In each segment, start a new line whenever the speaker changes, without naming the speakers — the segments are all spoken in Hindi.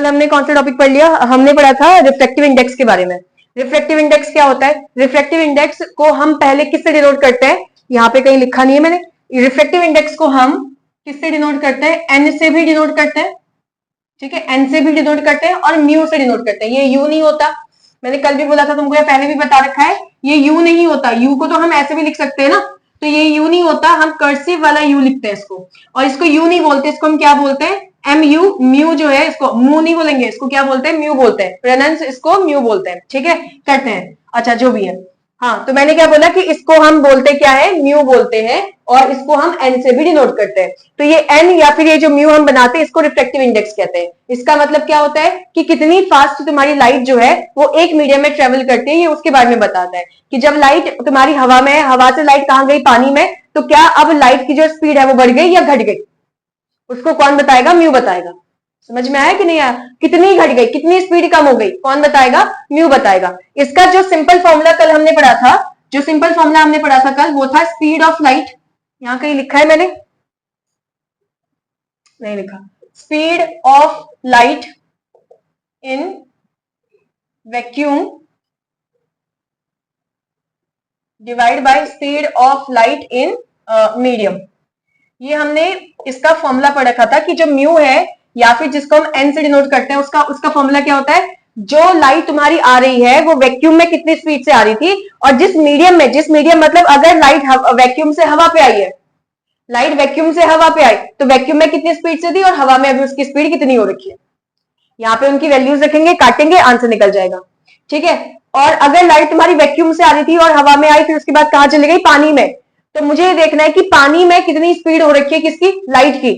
कल हमने कौन सा टॉपिक पढ़ लिया, हमने पढ़ा था रिफ्रैक्टिव इंडेक्स के बारे में। रिफ्रैक्टिव इंडेक्स क्या होता है? रिफ्रैक्टिव इंडेक्स को हम पहले किससे डिनोट करते हैं? यहाँ पे कहीं लिखा नहीं है मैंने। रिफ्रैक्टिव इंडेक्स को हम किससे डिनोट करते हैं? एन से भी डिनोट करते हैं, ठीक है, एन से भी डिनोट करते हैं और म्यू से डिनोट करते हैं। ये यू नहीं होता, मैंने कल भी बोला था तुमको, या पहले भी बता रखा है, ये यू नहीं होता। यू को तो हम ऐसे भी लिख सकते हैं ना, तो ये यू नहीं होता, हम कर्सिव वाला यू लिखते हैं इसको, और इसको यू नहीं बोलते, इसको हम क्या बोलते हैं? M you. म्यू जो है इसको म्यू नहीं बोलेंगे, इसको क्या बोलते हैं? म्यू बोलते हैं, प्रोनाउंस इसको म्यू बोलते हैं, ठीक है, करते हैं। अच्छा जो भी है, हाँ, तो मैंने क्या बोला कि इसको हम बोलते क्या है? म्यू बोलते हैं, और इसको हम एन से भी डिनोट करते हैं। तो ये एन या फिर ये जो म्यू हम बनाते हैं, इसको रिफ्रैक्टिव इंडेक्स कहते हैं। इसका मतलब क्या होता है कि कितनी फास्ट तुम्हारी लाइट जो है वो एक मीडियम में ट्रेवल करती है, ये उसके बारे में बताता है कि जब लाइट तुम्हारी हवा में है, हवा से लाइट कहां गई? पानी में, तो क्या अब लाइट की जो स्पीड है वो बढ़ गई या घट गई? उसको कौन बताएगा? म्यू बताएगा। समझ में आया कि नहीं आया? कितनी घट गई, कितनी स्पीड कम हो गई, कौन बताएगा? म्यू बताएगा। इसका जो सिंपल फॉर्मूला कल हमने पढ़ा था, जो सिंपल फॉर्मूला हमने पढ़ा था कल, वो था स्पीड ऑफ लाइट। यहां कहीं लिखा है मैंने? नहीं लिखा। Speed of light in vacuum divide by speed of light in medium. ये हमने इसका फॉर्मूला पढ़ रखा था कि जो म्यू है या फिर जिसको हम एन से डिनोट करते हैं, उसका फॉर्मूला क्या होता है? जो लाइट तुम्हारी आ रही है वो वैक्यूम में कितनी स्पीड से आ रही थी, और जिस मीडियम मतलब अगर लाइट वैक्यूम से हवा पे आई है, लाइट वैक्यूम से हवा पे आई, तो वैक्यूम में कितनी स्पीड से थी और हवा में अभी उसकी स्पीड कितनी हो रखी है। यहाँ पे उनकी वैल्यूज रखेंगे, काटेंगे, आंसर निकल जाएगा, ठीक है। और अगर लाइट तुम्हारी वैक्यूम से आ रही थी और हवा में आई, फिर उसके बाद कहां चली गई? पानी में, तो मुझे ये देखना है कि पानी में कितनी स्पीड हो रखी है, किसकी? लाइट की।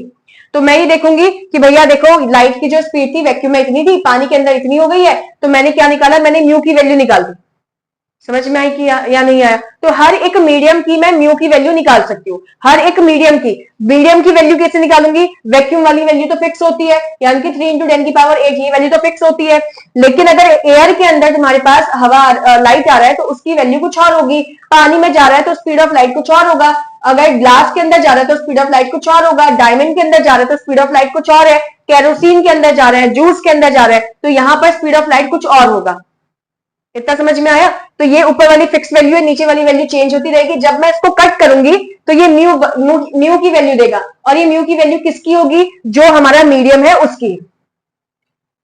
तो मैं ये देखूंगी कि भैया देखो लाइट की जो स्पीड थी वैक्यूम में इतनी थी, पानी के अंदर इतनी हो गई है, तो मैंने क्या निकाला? मैंने म्यू की वैल्यू निकाल दी। समझ में आई कि या नहीं आया? तो हर एक मीडियम की मैं म्यू की वैल्यू निकाल सकती हूँ, हर एक मीडियम की वैल्यू कैसे निकालूंगी? वैक्यूम वाली वैल्यू तो फिक्स होती है, यानी कि 3 × 10⁸ ये वैल्यू तो फिक्स होती है। लेकिन अगर एयर के अंदर तुम्हारे पास हवा लाइट आ रहा है तो उसकी वैल्यू कुछ और होगी, पानी में जा रहा है तो स्पीड ऑफ लाइट कुछ और होगा, अगर ग्लास के अंदर जा रहा है तो स्पीड ऑफ लाइट कुछ और होगा, डायमंड के अंदर जा रहा है तो स्पीड ऑफ लाइट कुछ और है, केरोसिन के अंदर जा रहा है, जूस के अंदर जा रहा है, तो यहां पर स्पीड ऑफ लाइट कुछ और होगा। इतना समझ में आया? तो ये ऊपर वाली फिक्स वैल्यू है, नीचे वाली वैल्यू चेंज होती रहेगी। जब मैं इसको कट करूंगी तो ये म्यू की वैल्यू देगा, और ये म्यू की वैल्यू किसकी होगी? जो हमारा मीडियम है उसकी।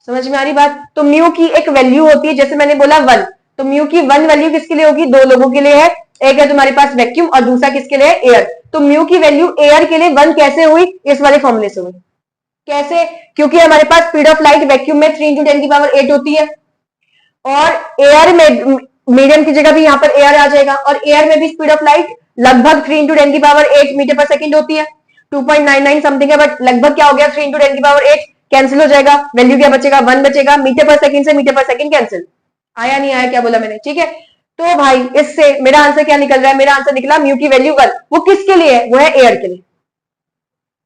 समझ में आ रही बात? तो म्यू की एक वैल्यू होती है, जैसे मैंने बोला 1, तो म्यू की 1 वैल्यू किसके लिए होगी? 2 लोगों के लिए है, एक है तुम्हारे पास वैक्यूम और दूसरा किसके लिए? एयर। तो म्यू की वैल्यू एयर के लिए 1 कैसे हुई? इस वाले फॉर्मूले से हुई। कैसे? क्योंकि हमारे पास स्पीड ऑफ लाइट वैक्यूम में 3 × 10⁸ होती है, और एयर में मीडियम की जगह भी यहां पर एयर आ जाएगा, और एयर में भी स्पीड ऑफ लाइट लगभग 3 × 10⁸ मीटर पर सेकंड होती है, 2.99 समथिंग है, बट लगभग क्या हो गया? 3 × 10⁸ कैंसिल हो जाएगा, वैल्यू क्या बचेगा? 1 बचेगा। मीटर पर सेकंड से मीटर पर सेकंड कैंसिल। आया नहीं आया? क्या बोला मैंने? ठीक है। तो भाई इससे मेरा आंसर क्या निकल रहा है? मेरा आंसर निकला म्यू की वैल्यू 1। वो किसके लिए है? वो है एयर के लिए।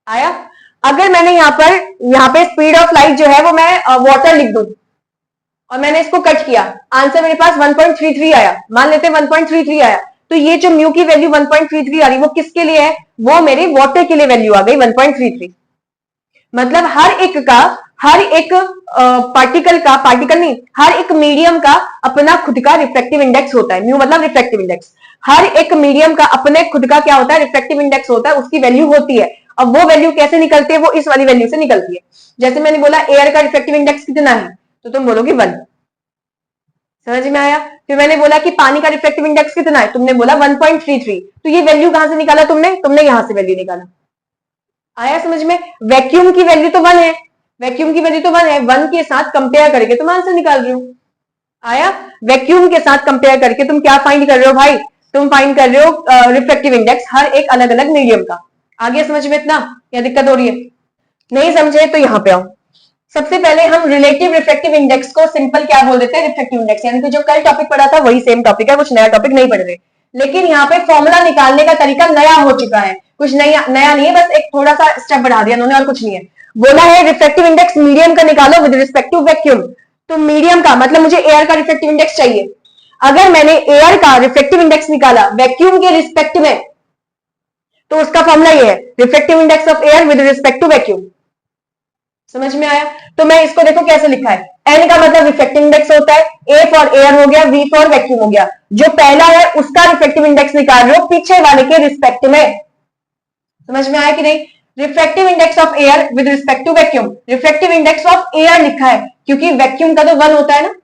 आया? अगर मैंने यहाँ पे स्पीड ऑफ लाइट जो है वो मैं वाटर लिख दूं और मैंने इसको कट किया, आंसर मेरे पास 1.33 आया, मान लेते हैं 1.33 आया, तो ये जो म्यू की वैल्यू 1.33 आ रही वो किसके लिए है? वो मेरे वाटर के लिए वैल्यू आ गई 1.33। मतलब हर एक पार्टिकल नहीं, हर एक मीडियम का अपना खुद का रिफ्रैक्टिव इंडेक्स होता है। म्यू मतलब रिफ्रैक्टिव इंडेक्स। हर एक मीडियम का अपने खुद का क्या होता है? रिफ्रैक्टिव इंडेक्स होता है, उसकी वैल्यू होती है। अब वो वैल्यू कैसे निकलती है? वो इस वाली वैल्यू से निकलती है। जैसे मैंने बोला एयर का रिफ्रैक्टिव इंडेक्स कितना है, तो तुम बोलोगे 1। समझ में आया? फिर मैंने बोला कि पानी का रिफ्रैक्टिव इंडेक्स कितना है, तुमने बोला 1.33। तो ये वैल्यू कहां से निकाला तुमने यहां से वैल्यू निकाला। आया समझ में? वैक्यूम की वैल्यू तो 1 है, वैक्यूम की वैल्यू तो 1 है, 1 के साथ कंपेयर करके तुम आंसर निकाल रहे हो। आया? वैक्यूम के साथ कंपेयर करके तुम क्या फाइंड कर रहे हो भाई? तुम फाइंड कर रहे हो रिफ्रैक्टिव इंडेक्स हर एक अलग अलग मीडियम का। आगे समझ में इतना या दिक्कत हो रही है? नहीं समझे तो यहां पे आओ। सबसे पहले हम रिलेटिव रिफ्रैक्टिव इंडेक्स को सिंपल क्या बोल देते हैं? Refractive index. यानी कि जो कल टॉपिक पढ़ा था वही सेम टॉपिक है, कुछ नया टॉपिक नहीं पढ़ रहे, लेकिन यहाँ पे फॉर्मूला निकालने का तरीका नया हो चुका है। कुछ नया नहीं है, बस एक थोड़ा सा स्टेप बढ़ा दिया उन्होंने, और कुछ नहीं है। बोला है रिफ्रैक्टिव इंडेक्स मीडियम का निकालो विद रिस्पेक्ट टू वैक्यूम। तो मीडियम का मतलब मुझे एयर का रिफ्रैक्टिव इंडेक्स चाहिए। अगर मैंने एयर का रिफ्रैक्टिव इंडेक्स निकाला वैक्यूम के रिस्पेक्ट में, तो उसका फॉर्मूला ये है, refractive index of air with respect to vacuum. समझ में आया? तो मैं इसको देखो कैसे लिखा है, एन का मतलब रिफ्रैक्टिव इंडेक्स होता है, ए फॉर एयर हो गया, वी फॉर वैक्यूम हो गया। जो पहला है उसका रिफ्रैक्टिव इंडेक्स निकाल रहे हो पीछे वाले के रिस्पेक्ट में। समझ में आया कि नहीं? Refractive index of air with respect to vacuum, refractive index of air लिखा है क्योंकि वैक्यूम का तो 1 होता है ना,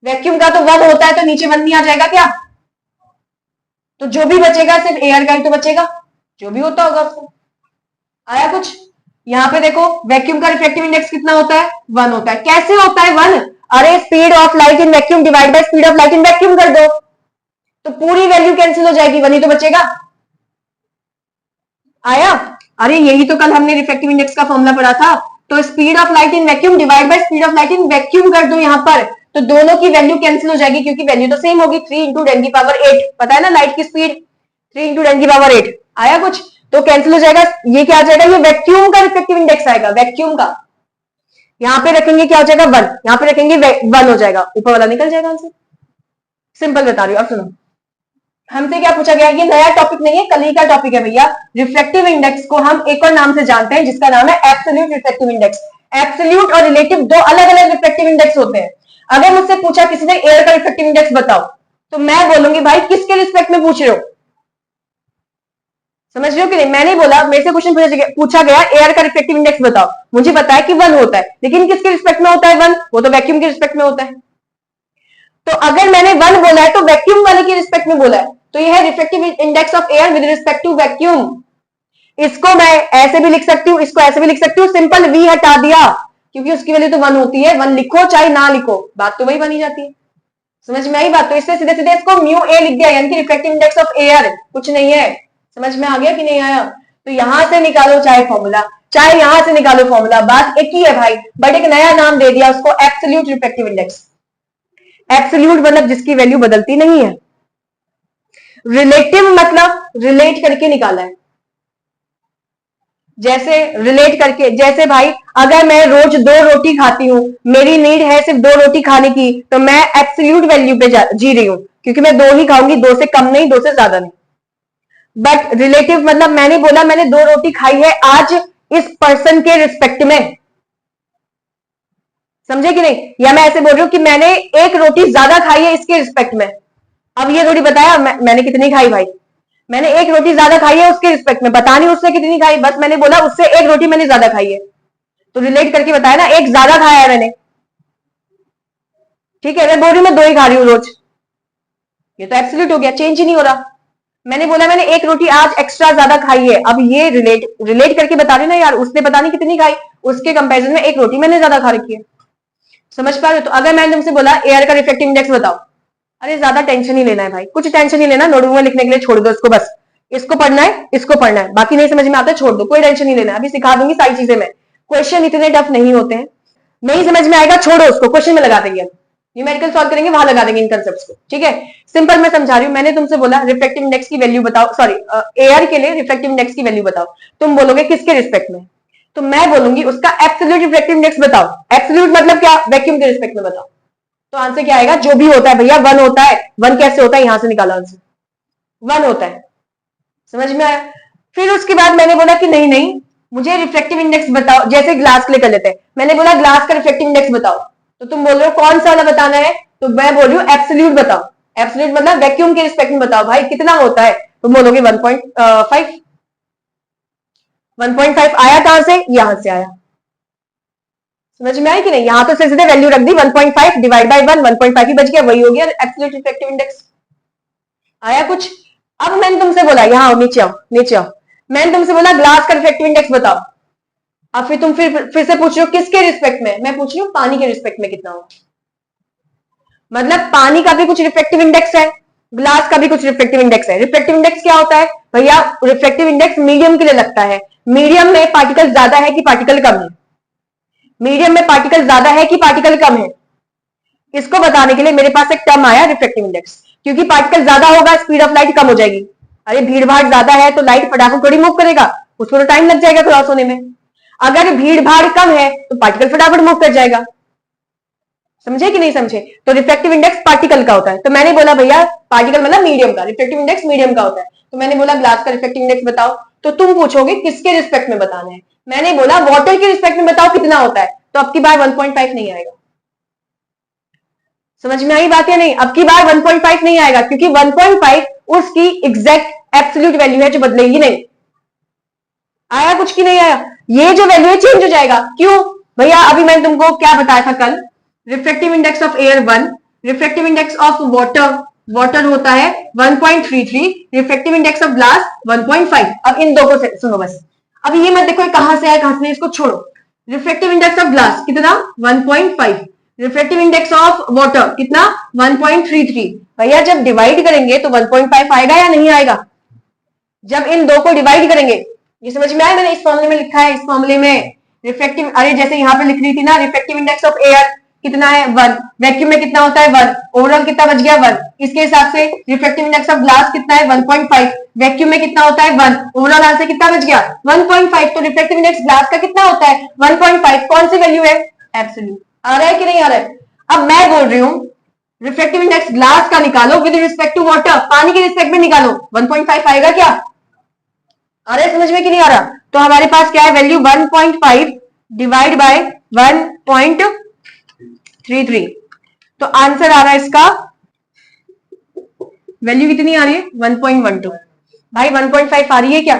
वैक्यूम का तो 1 होता है, तो नीचे 1 नहीं आ जाएगा क्या? तो जो भी बचेगा सिर्फ एयर का ही तो बचेगा, जो भी होता होगा आपको। आया कुछ? यहां पे देखो वैक्यूम का रिफ्रैक्टिव इंडेक्स कितना होता है? 1 होता है। कैसे होता है 1? अरे speed of light in vacuum divide by speed of light in vacuum कर दो, तो पूरी वैल्यू कैंसिल हो जाएगी, 1 ही तो बचेगा। आया? अरे यही तो कल हमने रिफ्रैक्टिव इंडेक्स का फॉर्मूला पढ़ा था। तो speed of light in vacuum divide by speed of light in vacuum कर दो यहां पर, तो दोनों की वैल्यू कैंसिल हो जाएगी क्योंकि वैल्यू तो सेम होगी, 3 इंटू 10 की पावर 8। पता है ना लाइट की स्पीड 3 इंटू 10 की पावर 8। आया कुछ? तो कैंसिल हो जाएगा, ये क्या आ जाएगा, ये वैक्यूम का रिफ्रैक्टिव इंडेक्स आएगा, वैक्यूम का। यहां पे रखेंगे क्या हो जाएगा 1, यहां पे रखेंगे 1 हो जाएगा, ऊपर वाला निकल जाएगा आंसर। सिंपल बता रही हूं। अब सुनो, हमसे क्या पूछा गया, ये नया टॉपिक नहीं है, कल ही का टॉपिक है भैया। रिफ्रैक्टिव इंडेक्स को हम एक और नाम से जानते हैं जिसका नाम है एब्सोल्यूट रिफ्रैक्टिव इंडेक्स। एब्सोल्यूट और रिलेटिव दो अलग अलग रिफ्रैक्टिव इंडेक्स होते हैं। अगर मुझसे पूछा किसी ने एयर का रिफ्रैक्टिव इंडेक्स बताओ, तो मैं बोलूंगी भाई किसके रिस्पेक्ट में पूछ रहे हो? समझ रहे हो कि नहीं? मैं नहीं बोला, मेरे से क्वेश्चन पूछा गया एयर का रिफ्रैक्टिव इंडेक्स बताओ, मुझे पता है कि 1 होता है, लेकिन किसके रिस्पेक्ट में होता है 1? वो तो वैक्यूम के रिस्पेक्ट में होता है। तो अगर मैंने 1 बोला है तो वैक्यूम वाले के रिस्पेक्ट में बोला है, तो यह है refractive index of air with respect to vacuum. इसको मैं ऐसे भी लिख सकती हूँ, इसको ऐसे भी लिख सकती हूँ, सिंपल वी हटा दिया क्योंकि उसकी वैल्यू तो 1 होती है। 1 लिखो चाहे ना लिखो, बात तो वही बनी जाती है। समझ में आई बात? तो इससे सीधे सीधे इसको म्यू ए लिख दिया, यानी कि रिफ्रैक्टिव इंडेक्स ऑफ एयर, कुछ नहीं है। समझ में आ गया कि नहीं आया? तो यहां से निकालो चाहे फॉर्मूला, चाहे यहां से निकालो फॉर्मूला, बात एक ही है भाई, बट एक नया नाम दे दिया उसको, एब्सोल्यूट रिफ्रैक्टिव इंडेक्स। एब्सोल्यूट मतलब जिसकी वैल्यू बदलती नहीं है, रिलेटिव मतलब रिलेट करके निकाला है। जैसे रिलेट करके, जैसे भाई अगर मैं रोज 2 रोटी खाती हूं, मेरी नीड है सिर्फ 2 रोटी खाने की, तो मैं एब्सोल्यूट वैल्यू पे जी रही हूं क्योंकि मैं 2 ही खाऊंगी, 2 से कम नहीं, 2 से ज्यादा नहीं। बट रिलेटिव मतलब मैंने बोला मैंने 2 रोटी खाई है आज इस पर्सन के रिस्पेक्ट में, समझे कि नहीं? या मैं ऐसे बोल रही हूं कि मैंने 1 रोटी ज्यादा खाई है इसके रिस्पेक्ट में। अब ये थोड़ी बताया मैंने कितनी खाई भाई, मैंने 1 रोटी ज्यादा खाई है उसके रिस्पेक्ट में, पता नहीं उससे कितनी खाई, बस मैंने बोला उससे 1 रोटी मैंने ज्यादा खाई है, तो रिलेट करके बताया ना, 1 ज्यादा खाया है मैंने। ठीक है, मैं बोल रही हूं मैं 2 ही खा रही हूं रोज, ये तो एब्सोल्यूट हो गया, चेंज ही नहीं हो रहा। मैंने बोला मैंने 1 रोटी आज एक्स्ट्रा ज्यादा खाई है, अब ये रिलेट करके बता रही ना यार, उसने पता नहीं कितनी खाई, उसके कंपेरिजन में 1 रोटी मैंने ज्यादा खा रखी है। समझ पा रहे हो? तो अगर मैंने तुमसे बोला एयर का रिफ्रैक्टिव इंडेक्स बताओ, अरे ज्यादा टेंशन नहीं लेना है भाई, कुछ टेंशन नहीं लेना, नोटबुक में लिखने के लिए छोड़ दो इसको, बस इसको पढ़ना है, इसको पढ़ना है, बाकी नहीं समझ में आता छोड़ दो, कोई टेंशन नहीं लेना। अभी सिखा दूंगी सारी चीजें मैं, क्वेश्चन इतने टफ नहीं होते हैं, नहीं समझ में आएगा छोड़ो उसको, क्वेश्चन में लगा देंगे, न्यूमेरिकल सॉल्व करेंगे वहां लगा देंगे इन कंसेप्ट्स को। ठीक है, सिंपल मैं समझा रही हूं। मैंने तुमसे बोला रिफ्रैक्टिव इंडेक्स की वैल्यू बताओ, सॉरी एयर के लिए रिफ्रैक्टिव इंडेक्स की वैल्यू बताओ, तुम बोलोगे किसके रिस्पेक्ट में, तो मैं बोलूंगी उसका एब्सोल्यूट रिफ्रैक्टिव इंडेक्स बताओ। एब्सोल्यूट मतलब क्या? वैक्यूम के रिस्पेक्ट में बताओ। तो आंसर क्या आएगा? जो भी होता है भैया 1 होता है। 1 कैसे होता है? यहां से निकाला आंसर, 1 होता है। समझ में आया? फिर उसके बाद मैंने बोला कि नहीं नहीं मुझे रिफ्रैक्टिव इंडेक्स बताओ, जैसे ग्लास के लिए कर लेते हैं, मैंने बोला ग्लास का रिफ्रैक्टिव इंडेक्स बताओ, तो तुम बोल रहे हो कौन सा वाला बताना है, तो मैं बोल रही हूँ एब्सोल्यूट बताओ। एब्सोल्यूट मतलब वैक्यूम के रिस्पेक्ट में बताओ भाई कितना होता है, तुम बोलोगे 1.5। 1.5 आया कहां से? यहां से आया। समझ में आई कि नहीं? यहां तो सीधे वैल्यू रख दी, 1.5 डिवाइड बाय 1, 1.5 ही बच गया, वही हो गया एब्सोल्यूट रिफ्रैक्टिव इंडेक्स। आया कुछ? अब मैंने तुमसे बोला यहां आओ, नीचे आओ, नीचे आओ, मैंने तुमसे बोला ग्लास का रिफ्रैक्टिव इंडेक्स बताओ। अब फिर तुम फिर से पूछ रहे हो किसके रिस्पेक्ट में, मैं पूछ रही हूँ पानी के रिस्पेक्ट में कितना हो। मतलब पानी का भी कुछ रिफ्रैक्टिव इंडेक्स है, ग्लास का भी कुछ रिफ्रैक्टिव इंडेक्स है। रिफ्रैक्टिव इंडेक्स क्या होता है भैया? रिफ्रैक्टिव इंडेक्स मीडियम के लिए लगता है, मीडियम में पार्टिकल ज्यादा है कि पार्टिकल कम है, मीडियम में पार्टिकल ज्यादा है कि पार्टिकल कम है, इसको बताने के लिए मेरे पास एक टर्म आया रिफ्रैक्टिव इंडेक्स। क्योंकि पार्टिकल ज्यादा होगा स्पीड ऑफ लाइट कम हो जाएगी। अरे भीड़ भाड़ ज्यादा है तो लाइट फटाफट थोड़ी मूव करेगा, उसको तो टाइम लग जाएगा क्रॉस होने में। अगर भीड़ भाड़ कम है तो पार्टिकल फटाफट मूव कर जाएगा। समझे कि नहीं समझे? तो रिफ्रैक्टिव इंडेक्स पार्टिकल का होता है। तो मैंने बोला भैया पार्टिकल मतलब मीडियम का, रिफ्रैक्टिव इंडेक्स मीडियम का होता है, तो मैंने बोला ग्लास का रिफ्रैक्टिव इंडेक्स बताओ। तो तुम पूछोगे किसके रिस्पेक्ट में बताना है। मैंने बोला वाटर के रिस्पेक्ट में बताओ कितना होता है, तो अब की बार 1.5 नहीं आएगा। समझ में आई बात या नहीं? अब की बार 1.5 नहीं आएगा, क्योंकि 1.5 उसकी एग्जैक्ट एब्सोल्यूट वैल्यू है जो बदलेगी नहीं। आया कुछ की नहीं आया? ये जो वैल्यू है चेंज हो जाएगा। क्यों भैया? अभी मैंने तुमको क्या बताया था कल, refractive index of air 1, refractive index of water होता है 1.33, रिफ्रेक्टिव इंडेक्स ऑफ ग्लास 1.5। अब इन दो को सुनो बस। अब ये मत देखो कहां से आया कहां से नहीं, इसको छोड़ो। रिफ्रेक्टिव इंडेक्स ऑफ ग्लास कितना? 1.5। रिफ्रेक्टिव इंडेक्स ऑफ वाटर कितना? 1.33। भैया जब डिवाइड करेंगे तो 1.5 आएगा या नहीं आएगा? जब इन दो को डिवाइड करेंगे, ये समझ में आया? मैंने इस फॉर्मूले में लिखा है, इस फॉर्मूले में रिफ्रेक्टिव, अरे जैसे यहाँ पे लिख रही थी ना, रिफ्रेक्टिव इंडेक्स ऑफ एयर कितना है? 1। वैक्यूम में कितना होता है? 1। ओवरऑल कितना बच गया? 1। इसके हिसाब से रिफ्रेक्टिव इंडेक्स ऑफ ग्लास कितना है? 1.5। वैक्यूम में कितना होता है? 1। ओवरऑल आंसर कितना बच गया? 1.5। तो रिफ्रेक्टिव इंडेक्स ग्लास का कितना होता है? 1.5। कौन सी वैल्यू है? एब्सोल्यूट। आ रहा है कि नहीं आ रहा है? अब मैं बोल रही हूँ रिफ्रेक्टिव इंडेक्स ग्लास का निकालो विद रिस्पेक्ट टू वाटर, पानी के रिस्पेक्ट में निकालो, 1.5 आएगा क्या? आ रहा है समझ में कि नहीं आ रहा? तो हमारे पास क्या है वैल्यू? 1.5 divide by 1.33। तो आंसर आ रहा है इसका, वैल्यू कितनी आ रही है? 1.12। भाई 1.5 आ रही है क्या?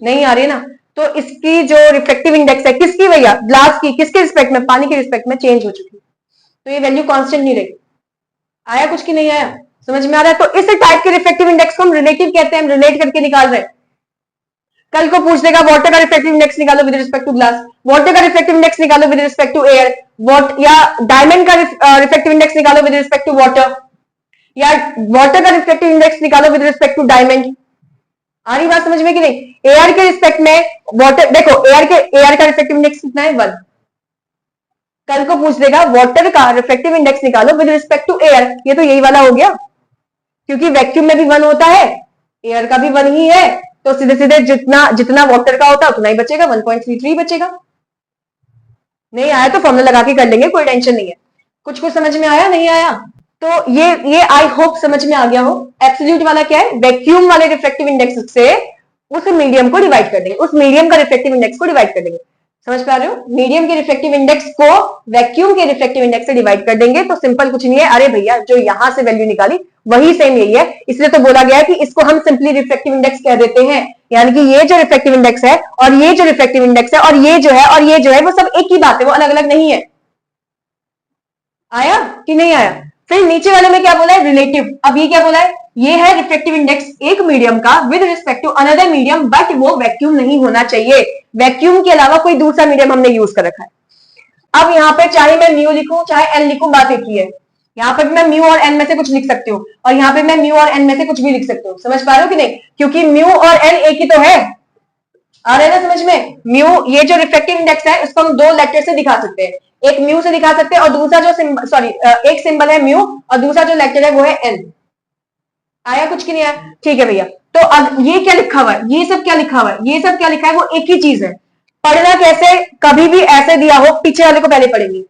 नहीं आ रही है ना। तो इसकी जो रिफ्लेक्टिव इंडेक्स है किसकी भैया? ग्लास की। किसके रिस्पेक्ट में? पानी के रिस्पेक्ट में चेंज हो चुकी, तो ये वैल्यू कांस्टेंट नहीं रही। आया कुछ की नहीं आया? समझ में आ रहा है? तो इस टाइप के रिफ्लेक्टिव इंडेक्स को हम रिलेटिव कहते हैं, हम रिलेट करके निकाल रहे हैं। कल को पूछ देगा वाटर का रिफ्लेक्टिव इंडेक्स निकालो with respect to glass, water का रिफ्लेक्टिव इंडेक्स निकालो विद रिस्पेक्ट टू एयर, या डायमंड का रिफ्लेक्टिव इंडेक्स निकालो विद रिस्पेक्ट टू वाटर, या वाटर का रिफ्लेक्टिव इंडेक्स निकालो विद रिस्पेक्ट टू डायमंड। आ रही बात समझ में कि नहीं? एयर के रिस्पेक्ट में वाटर, देखो एयर का रिफ्लेक्टिव इंडेक्स कितना है? 1। कल को पूछ देगा वाटर का रिफ्लेक्टिव इंडेक्स निकालो विद रिस्पेक्ट टू एयर, ये तो यही वाला हो गया, क्योंकि वैक्यूम में भी 1 होता है, एयर का भी 1 ही है, तो सीधे सीधे जितना वाटर का होता है उतना ही बचेगा, 1.33 बचेगा। नहीं आया तो फॉर्मूला लगा के कर लेंगे, कोई टेंशन नहीं है। कुछ समझ में आया? नहीं आया? तो ये आई होप समझ में आ गया हो। एब्सोल्यूट वाला क्या है? वैक्यूम वाले रिफ्लेक्टिव इंडेक्स से उस मीडियम को डिवाइड कर देंगे, उस मीडियम का रिफ्लेक्टिव इंडेक्स को डिवाइड कर देंगे। समझ पा रहे हो? मीडियम के रिफ्लेक्टिव इंडेक्स को वैक्यूम के रिफ्लेक्टिव इंडेक्स से डिवाइड कर देंगे, तो सिंपल कुछ नहीं है। अरे भैया जो यहां से वैल्यू निकाली वही सेम यही है, इसलिए तो बोला गया कि इसको हम सिंपली रिफ्लेक्टिव इंडेक्स कह देते हैं। यानी कि ये जो रिफ्लेक्टिव इंडेक्स है और ये जो रिफ्लेक्टिव इंडेक्स है और ये जो है और ये जो है वो सब एक ही बात है, वो अलग अलग नहीं है। आया कि नहीं आया? फिर नीचे वाले में क्या बोला है? रिलेटिव। अब ये क्या बोला है? ये है रिफ्लेक्टिव इंडेक्स एक मीडियम का with respect to another medium, but वो वैक्यूम नहीं होना चाहिए। वैक्यूम के अलावा कोई दूसरा मीडियम हमने यूज कर रखा है। अब यहाँ पे चाहे मैं म्यू लिखूं चाहे एन लिखूं, बात एक ही है। यहाँ पे मैं म्यू और एन में से कुछ लिख सकती हूँ और यहाँ पे मैं म्यू और एन में से कुछ भी लिख सकती हूँ। समझ पा रहे हो कि नहीं? क्योंकि म्यू और एन एक ही तो है। आ रहा है ना समझ में? म्यू, ये जो रिफ्लेक्टिव इंडेक्स है उसको हम दो लेटर से दिखा सकते हैं, एक म्यू से दिखा सकते हैं और दूसरा जो एक सिंबल है म्यू और दूसरा जो लेटर है वो है एन। आया कुछ की नहीं आया? ठीक है भैया। तो अब ये क्या लिखा हुआ है? ये सब क्या लिखा हुआ है? ये सब क्या लिखा है? वो एक ही चीज है। पढ़ना कैसे? कभी भी ऐसे दिया हो पीछे वाले को पहले पढ़ेंगे।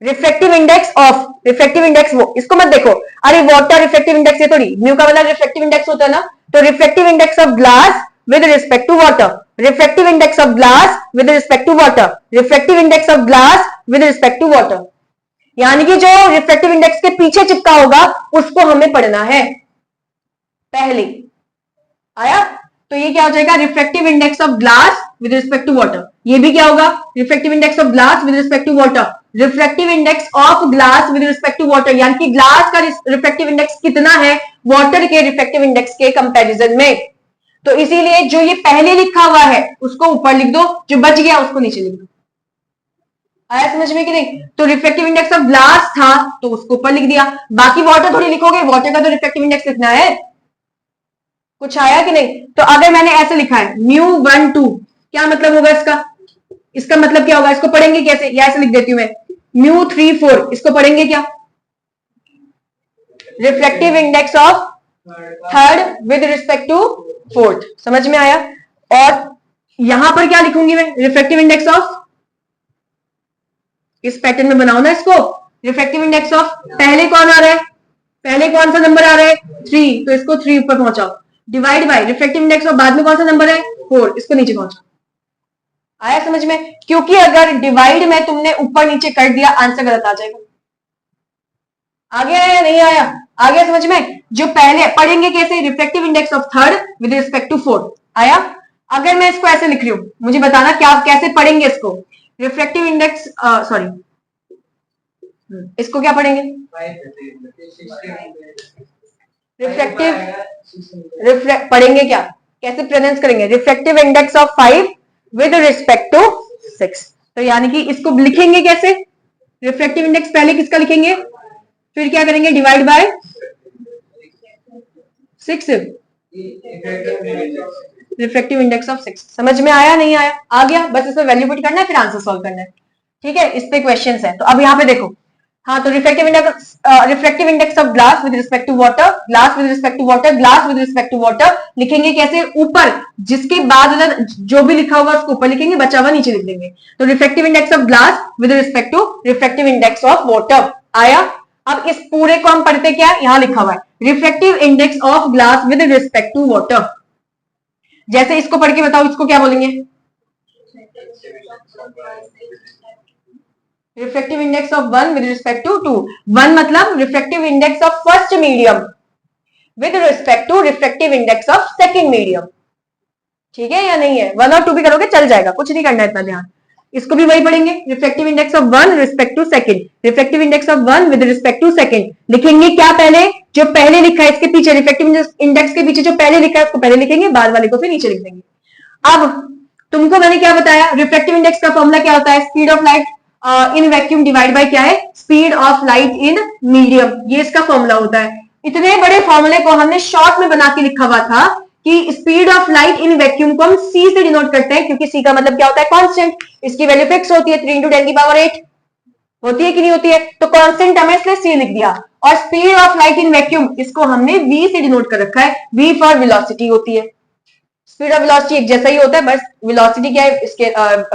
Reflective index of, reflective index वो, इसको मत देखो। अरे वाटर रिफ्लेक्टिव इंडेक्स ये थोड़ी, म्यू का वाला रिफ्लेक्टिव इंडेक्स होता है ना। तो reflective index of glass with respect to water, reflective index of glass with respect to water, reflective index of glass with respect to water. यानी कि जो रिफ्लेक्टिव इंडेक्स के पीछे चिपका होगा उसको हमें पढ़ना है पहले। आया? तो ये क्या हो जाएगा? Reflective index of glass with respect to water. ये भी क्या होगा? Reflective index of glass with respect to water, reflective index of glass with respect to water. यानी कि ग्लास का रिफ्लेक्टिव इंडेक्स कितना है वाटर के रिफ्लेक्टिव इंडेक्स के कंपैरिजन में। तो इसीलिए जो ये पहले लिखा हुआ है उसको ऊपर लिख दो, जो बच गया उसको नीचे लिख दो। आया समझ में कि नहीं? तो रिफ्लेक्टिव इंडेक्स ऑफ ग्लास था तो उसको ऊपर लिख दिया, बाकी वाटर थोड़ी लिखोगे, वाटर का तो रिफ्लेक्टिव इंडेक्स लिखना है। कुछ आया कि नहीं? तो अगर मैंने ऐसे लिखा है म्यू 1 2, क्या मतलब होगा इसका? इसका मतलब क्या होगा? इसको पढ़ेंगे कैसे? या ऐसे लिख देती हूं मैं, म्यू 3 4, इसको पढ़ेंगे क्या? Reflective index of third with respect to fourth. समझ में आया? और यहां पर क्या लिखूंगी मैं? रिफ्लेक्टिव इंडेक्स ऑफ, इस पैटर्न में बनाओ ना इसको। रिफ्लेक्टिव इंडेक्स ऑफ पहले कौन आ रहा है? पहले कौन सा नंबर आ रहा है? 3, तो इसको 3 ऊपर पहुंचाओ, divide by reflective index of बाद में कौन सा नंबर है? 4, इसको नीचे पहुंचा। आया समझ में? क्योंकि अगर डिवाइड में तुमने ऊपर नीचे कर दिया आंसर गलत आ जाएगा। आ गया या नहीं आया? आ गया समझ में? जो पहले पढ़ेंगे कैसे, reflective index of third with respect to fourth. आया? अगर मैं इसको ऐसे लिख रही हूं, मुझे बताना क्या कैसे पढ़ेंगे इसको। रिफ्लेक्टिव इंडेक्स, सॉरी, इसको क्या पढ़ेंगे? रिफ्लेक्टिव पढ़ेंगे क्या, कैसे प्रोनाउंस करेंगे? Reflective index of 5 with respect to 6। तो यानी कि इसको लिखेंगे कैसे? रिफ्लेक्टिव इंडेक्स पहले किसका लिखेंगे, फिर क्या करेंगे, divide by 6, reflective index of 6। समझ में आया नहीं आया? आ गया। बस इसमें वैल्यू पुट करना है, फिर आंसर सॉल्व करना है। ठीक है, इस पे क्वेश्चंस है। तो अब यहाँ पे देखो, हाँ, तो reflective index of glass with respect to water, glass with respect to water, glass with respect to water लिखेंगे कैसे? ऊपर जिसके बाद जो भी लिखा होगा उसको ऊपर लिखेंगे, बचा हुआ नीचे लिख देंगे। तो reflective index of glass with respect to reflective index of water. आया? अब इस पूरे को हम पढ़ते क्या है, यहां लिखा हुआ है reflective index of glass with respect to water. जैसे इसको पढ़ के बताओ, इसको क्या बोलेंगे? Reflective index of 1 with respect to 2। 1 मतलब reflective index of first medium with respect to reflective index of second medium. ठीक है या नहीं है? 1 और 2 भी करोगे चल जाएगा, कुछ नहीं करना है इतना ध्यान। इसको भी वही पढ़ेंगे, reflective index of 1 respect to second, reflective index of 1 with respect to second. लिखेंगे क्या पहले? जो पहले लिखा है इसके पीछे, रिफ्लेक्टिव इंडेक्स के पीछे जो पहले लिखा है उसको पहले लिखेंगे, बाद वाले को फिर नीचे लिख देंगे। अब तुमको मैंने क्या बताया, रिफ्लेक्टिव इंडेक्स का फॉर्मूला क्या होता है? Speed of light in vacuum divide by क्या है? Speed of light in medium. ये इसका फॉर्मूला होता है। इतने बड़े फॉर्मूले को हमने शॉर्ट में बना के लिखा हुआ था कि speed of light in vacuum को हम c से डिनोट करते हैं, क्योंकि c का मतलब क्या होता है? कांस्टेंट। इसकी वैल्यू फिक्स होती है, 3 × 10⁸ होती है कि नहीं होती है? तो कांस्टेंट हमें इसलिए c लिख दिया। और speed of light in vacuum इसको हमने v से डिनोट कर रखा है, v फॉर वेलोसिटी होती है। स्पीड और वेलोसिटी एक जैसा ही होता है, बस वेलोसिटी क्या है, इसके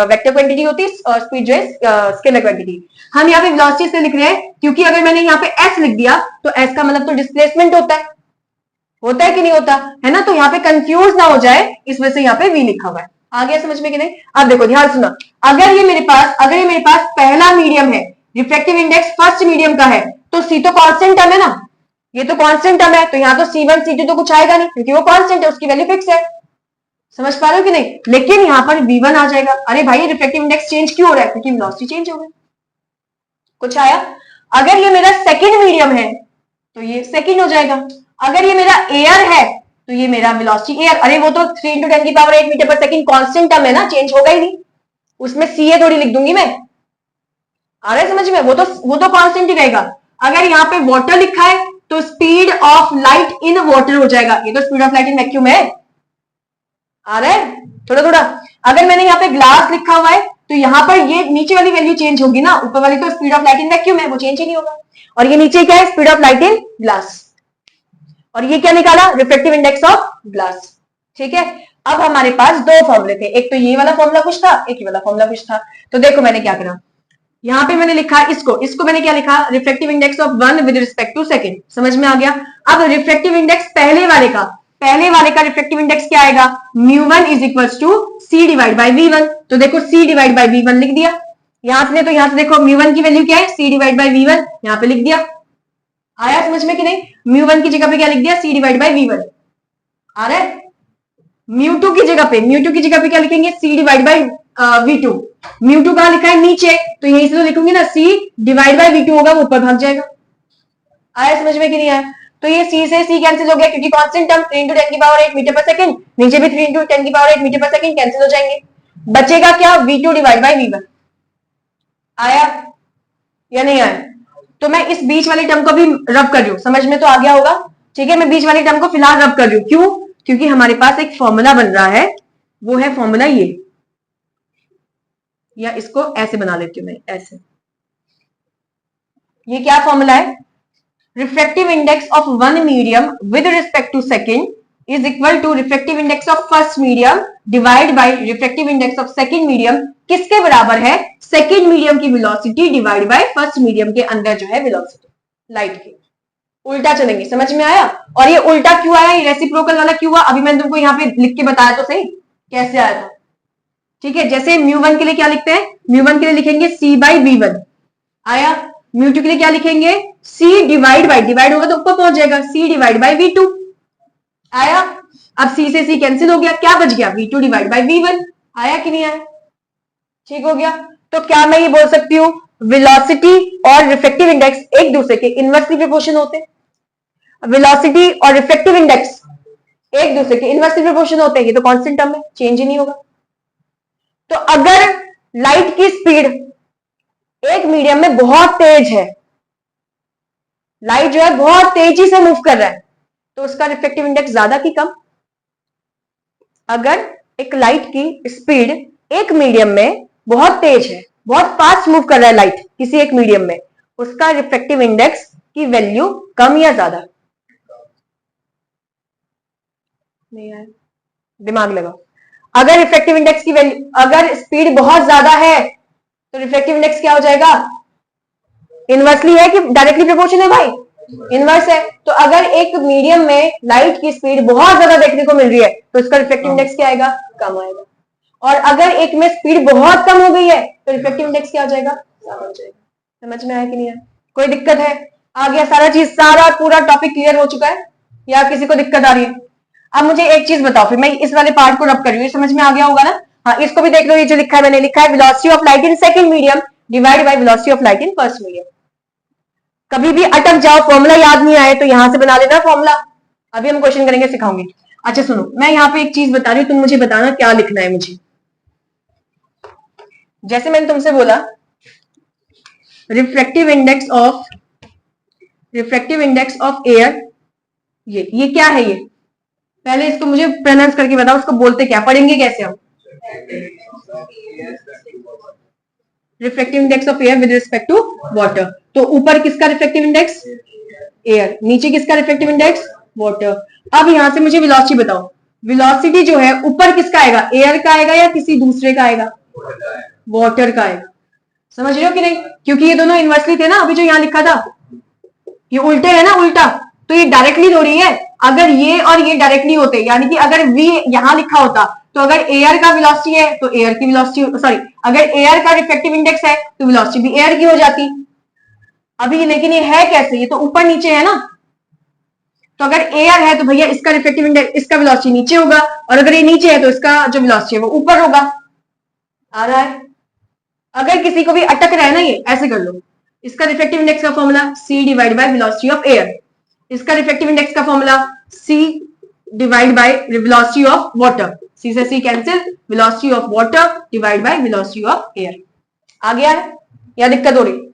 वेक्टर क्वांटिटी होती है और स्पीड जो है स्केलर क्वांटिटी। हम यहाँ पे वेलोसिटी से लिख रहे हैं क्योंकि अगर मैंने यहाँ पे s लिख दिया तो s का मतलब तो डिस्प्लेसमेंट होता है कि नहीं होता है ना? तो यहाँ पे कंफ्यूज ना हो जाए इस वजह से यहाँ पे v लिखा हुआ है। आ गया समझ में कि नहीं? अब देखो ध्यान सुना, अगर ये मेरे पास पहला मीडियम है, रिफ्लेक्टिव इंडेक्स फर्स्ट मीडियम का है, तो c तो कांस्टेंट टर्म है ना, ये तो कांस्टेंट टर्म है, तो यहाँ तो c1 c2 तो कुछ आएगा नहीं क्योंकि वो कांस्टेंट है, उसकी वैल्यू फिक्स है। समझ पा रहे हो कि नहीं? लेकिन यहाँ पर v1 आ जाएगा। अरे भाई, रिफ्लेक्टिव इंडेक्स चेंज क्यों हो रहा है? क्योंकि वेलोसिटी चेंज हो गई। कुछ आया? अगर ये मेरा सेकंड मीडियम है तो ये सेकंड हो जाएगा। अगर ये मेरा एयर है तो ये मेरा वेलोसिटी एयर। अरे वो तो 3 × 10⁸ मीटर पर सेकंड कांस्टेंट टर्म है ना, चेंज होगा ही नहीं, उसमें ca थोड़ी लिख दूंगी मैं। आ रहा है समझ में? वो तो कांस्टेंट ही रहेगा। अगर यहाँ पे वाटर लिखा है तो speed of light in water हो जाएगा, ये तो speed of light in vacuum है। आ रहा है थोड़ा थोड़ा? अगर मैंने यहाँ पे ग्लास लिखा हुआ है तो यहाँ पर ये नीचे वाली वैल्यू चेंज होगी ना, ऊपर वाली तो speed of light in vacuum है, वो चेंज ही नहीं होगा। और ये नीचे क्या है? Speed of light in glass. और ये क्या निकाला? Reflective index of glass. ठीक है, अब हमारे पास दो फॉर्मूले थे, एक तो ये वाला फॉर्मूला कुछ था, एक ये वाला फॉर्मूला कुछ था। तो देखो मैंने क्या करा, यहाँ पे मैंने लिखा इसको मैंने क्या लिखा? Reflective index of 1 with respect to second. समझ में आ गया? अब रिफ्लेक्टिव इंडेक्स पहले वाले का रिफ्लेक्टिव इंडेक्स क्या आएगा? μ1 is equals to c divide by v1। तो देखो c डिवाइड बाय v1 लिख दिया। यहां से देखो μ1 की वैल्यू क्या है? c डिवाइड बाय v1, यहाँ पे लिख दिया। आया समझ में कि नहीं? μ1 की जगह पे क्या लिख दिया? c divide by v1। आ रहा है? μ2 की जगह पे क्या लिखेंगे? c divide bye v2। μ2 कहां लिखा है? नीचे, तो यहीं से तो लिखूंगी ना, c डिवाइड बाय v2 होगा, वो ऊपर भाग जाएगा। आया समझ में कि नहीं आया? तो ये c से c कैंसिल हो गया क्योंकि कांस्टेंट टर्म 3 × 10⁸ मीटर पर सेकंड, नीचे भी 3 × 10⁸ मीटर पर सेकंड कैंसिल हो जाएंगे। बचेगा क्या? v2 divide by v1। आया या नहीं आया? तो मैं इस बीच वाले टर्म को भी रब कर रही हूं, समझ में तो आ गया होगा। ठीक है, मैं बीच वाले टर्म को फिलहाल रब कर रही हूं। क्यों? क्योंकि हमारे पास एक फॉर्मूला बन रहा है, वो है फॉर्मूला ये, या इसको ऐसे बना लेती हूं मैं, ऐसे। ये क्या फॉर्मूला है? Reflective index of one medium with respect to second is equal to reflective index of first medium divide by reflective index of second medium. किसके बराबर है? सेकंड मीडियम की velocity divide by first medium के अंदर जो है वेलोसिटी लाइट की। उल्टा चलेंगे, समझ में आया? और ये उल्टा क्यों आया? ये रेसिप्रोकल वाला क्यों हुआ? अभी मैंने तुमको यहाँ पे लिख के बताया तो सही। कैसे आया था, ठीक है। जैसे μ1 के लिए क्या लिखते हैं, μ1 के लिए लिखेंगे c बाई v1 आया, μ2 के लिए क्या लिखेंगे c डिवाइड बाई, डिवाइड होगा तो ऊपर पहुंच जाएगा c डिवाइड बाई v2 आया। अब c से c कैंसिल हो गया, क्या बच गया v2 डिवाइड बाई v1 आया कि नहीं आया, ठीक हो गया। तो क्या मैं ये बोल सकती हूँ वेलोसिटी और रिफ्रैक्टिव इंडेक्स एक दूसरे के इनवर्सली प्रोपोर्शन होते हैं, वेलोसिटी और रिफ्रैक्टिव इंडेक्स एक दूसरे के इनवर्सली प्रोपोर्शन होते हैं, ये तो कांस्टेंट टर्म है, चेंज ही नहीं होगा। तो अगर लाइट की स्पीड एक मीडियम में बहुत तेज है, लाइट जो है बहुत तेजी से मूव कर रहा है, तो उसका रिफ्रैक्टिव इंडेक्स ज्यादा कि कम। अगर एक लाइट की स्पीड एक मीडियम में बहुत तेज है, बहुत फास्ट मूव कर रहा है लाइट किसी एक मीडियम में, उसका रिफ्रैक्टिव इंडेक्स की वैल्यू कम या ज्यादा, नहीं आया, दिमाग लगाओ। अगर रिफ्रैक्टिव इंडेक्स की वैल्यू, अगर स्पीड बहुत ज्यादा है तो रिफ्रैक्टिव इंडेक्स क्या हो जाएगा, इनवर्सली है कि डायरेक्टली प्रोपोर्शनल है भाई, इनवर्स है। तो अगर एक मीडियम में लाइट की स्पीड बहुत ज्यादा देखने को मिल रही है तो इसका रिफ्रैक्टिव इंडेक्स क्या आएगा, कम आएगा। और अगर एक में स्पीड बहुत कम हो गई है तो रिफ्रैक्टिव इंडेक्स क्या हो जाएगा, ज्यादा हो जाएगा। समझ में आया कि नहीं आया, कोई दिक्कत है, आ गया सारा चीज, सारा पूरा टॉपिक क्लियर हो चुका है या किसी को दिक्कत आ रही है। अब मुझे एक चीज बताओ, फिर मैं इस वाले पार्ट को रब कर रही हूँ, समझ में आ गया होगा ना। हाँ, इसको भी देख लो, ये जो लिखा है मैंने, लिखा है velocity of light in second medium divide by velocity of light in first medium. कभी भी अटक जाओ, फॉर्मूला याद नहीं आए तो यहां से बना लेना फॉर्मूला, अभी हम क्वेश्चन करेंगे, सिखाऊंगी। अच्छा सुनो, मैं यहाँ पे एक चीज बता रही हूँ, तुम मुझे बताना क्या लिखना है मुझे। जैसे मैंने तुमसे बोला रिफ्रैक्टिव इंडेक्स ऑफ एयर, ये क्या है, ये पहले इसको मुझे प्रोनाउंस करके बताओ, उसको बोलते क्या, पढ़ेंगे कैसे हम, refractive index of air with respect to water. तो ऊपर किसका रिफ्रैक्टिव इंडेक्स, एयर, नीचे किसका रिफ्रैक्टिव इंडेक्स, वाटर। अब यहां से मुझे वेलोसिटी बताओ, वेलोसिटी जो है ऊपर किसका आएगा, एयर का आएगा या किसी दूसरे का आएगा, वाटर का आएगा। समझ रहे हो कि नहीं, क्योंकि ये दोनों इनवर्सली थे ना, अभी जो यहां लिखा था ये उल्टे है ना, उल्टा, तो ये डायरेक्टली थोड़ी है। अगर ये और ये डायरेक्टली होते, यानी कि अगर v यहां लिखा होता तो अगर एयर का वेलोसिटी है तो एयर की वेलोसिटी, सॉरी, अगर एयर का रिफ्रैक्टिव इंडेक्स है तो वेलोसिटी भी एयर की हो जाती। अभी लेकिन ये है कैसे, ये तो ऊपर नीचे है ना, तो अगर एयर है तो भैया इसका रिफ्रैक्टिव इंडेक्स, इसका वेलोसिटी नीचे होगा, और अगर ये नीचे है तो इसका जो वेलोसिटी है वो ऊपर होगा। आ रहा है, अगर किसी को भी अटक रहा है ना, ये ऐसे कर लो, इसका रिफ्रैक्टिव इंडेक्स का formula c divide by velocity of air, इसका रिफ्रैक्टिव इंडेक्स का formula c divide by velocity of water, c से c cancel, velocity of water divide by velocity of air. आ गया है या दिक्कत हो रही?